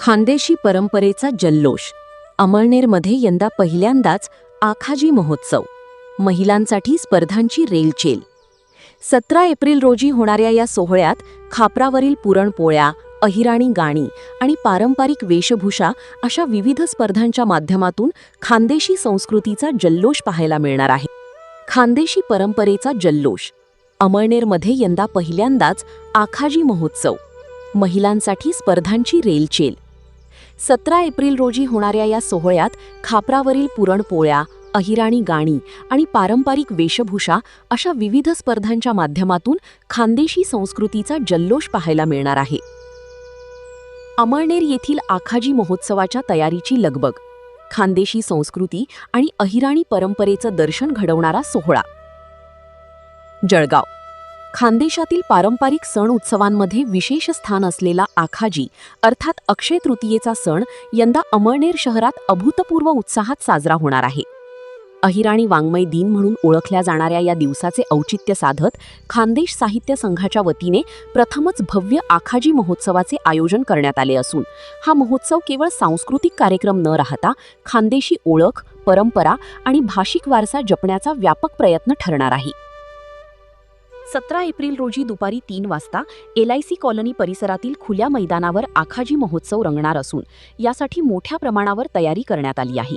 खानदेशी परंपरेचा जल्लोष. अमळनेरमध्ये यंदा पहिल्यांदाच आखाजी महोत्सव. महिलांसाठी स्पर्धांची रेलचेल. 17 एप्रिल रोजी होणाऱ्या या सोहळ्यात खापरावरील पुरणपोळ्या, अहिराणी गाणी आणि पारंपरिक वेशभूषा अशा विविध स्पर्धांच्या माध्यमातून खानदेशी संस्कृतीचा जल्लोष पाहायला मिळणार आहे. खानदेशी परंपरेचा जल्लोष. अमळनेरमध्ये यंदा पहिल्यांदाच आखाजी महोत्सव. महिलांसाठी स्पर्धांची रेलचेल. 17 एप्रिल रोजी होणाऱ्या या सोहळ्यात खापरावरील पुरणपोळ्या, अहिराणी गाणी आणि पारंपरिक वेशभूषा अशा विविध स्पर्धांच्या माध्यमातून खानदेशी संस्कृतीचा जल्लोष पाहायला मिळणार आहे. अमळनेर येथील आखाजी महोत्सवाच्या तयारीची लगबग. खानदेशी संस्कृती आणि अहिराणी परंपरेचं दर्शन घडवणारा सोहळा. जळगाव. खानदेशातील पारंपरिक सण उत्सवांमध्ये विशेष स्थान असलेला आखाजी अर्थात अक्षय तृतीयेचा सण यंदा अमळनेर शहरात अभूतपूर्व उत्साहात साजरा होणार आहे. अहिराणी वाङ्मय दिन म्हणून ओळखल्या जाणाऱ्या या दिवसाचे औचित्य साधत खानदेश साहित्य संघाच्या वतीने प्रथमच भव्य आखाजी महोत्सवाचे आयोजन करण्यात आले असून हा महोत्सव केवळ सांस्कृतिक कार्यक्रम न राहता खानदेशी ओळख, परंपरा आणि भाषिक वारसा जपण्याचा व्यापक प्रयत्न ठरणार आहे. 17 एप्रिल रोजी दुपारी 3 वाजता LIC कॉलनी परिसरातील खुल्या मैदानावर आखाजी महोत्सव रंगणार असून यासाठी मोठ्या प्रमाणावर तयारी करण्यात आली आहे.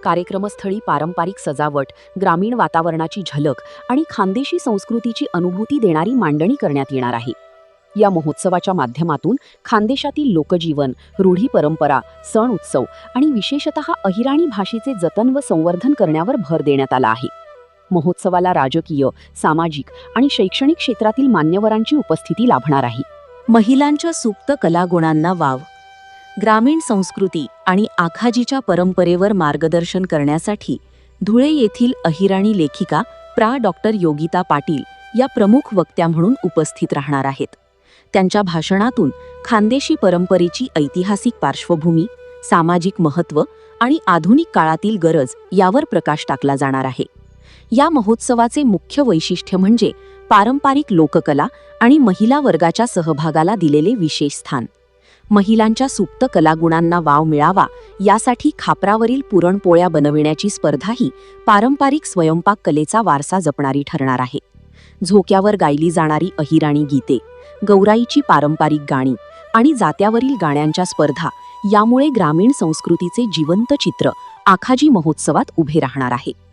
कार्यक्रमस्थळी पारंपरिक सजावट, ग्रामीण वातावरणाची झलक आणि खानदेशी संस्कृतीची अनुभूती देणारी मांडणी करण्यात येणार आहे. या महोत्सवाच्या माध्यमातून खानदेशातील लोकजीवन, रूढी परंपरा, सण उत्सव आणि विशेषतः अहिराणी भाषेचे जतन व संवर्धन करण्यावर भर देण्यात आला आहे. महोत्सवाला राजकीय, सामाजिक आणि शैक्षणिक क्षेत्रातील मान्यवरांची उपस्थिती लाभणार आहे. महिलांच्या सुप्त कलागुणांना वाव. ग्रामीण संस्कृती आणि आखाजीच्या परंपरेवर मार्गदर्शन करण्यासाठी धुळे येथील अहिराणी लेखिका डॉ. योगिता पाटील या प्रमुख वक्त्या म्हणून उपस्थित राहणार आहेत. त्यांच्या भाषणातून खानदेशी परंपरेची ऐतिहासिक पार्श्वभूमी, सामाजिक महत्त्व आणि आधुनिक काळातील गरज यावर प्रकाश टाकला जाणार आहे. या महोत्सवाचे मुख्य वैशिष्ट्य म्हणजे पारंपरिक लोककला आणि महिला वर्गाच्या सहभागाला दिलेले विशेष स्थान. महिलांच्या सुप्त कलागुणांना वाव मिळावा यासाठी खापरावरील पुरणपोळ्या बनविण्याची स्पर्धाही पारंपरिक स्वयंपाक कलेचा वारसा जपणारी ठरणार आहे. झोक्यावर गायली जाणारी अहिराणी गीते, गौराईची पारंपरिक गाणी आणि जात्यावरील गाण्यांच्या स्पर्धा यामुळे ग्रामीण संस्कृतीचे जिवंत चित्र आखाजी महोत्सवात उभे राहणार आहे.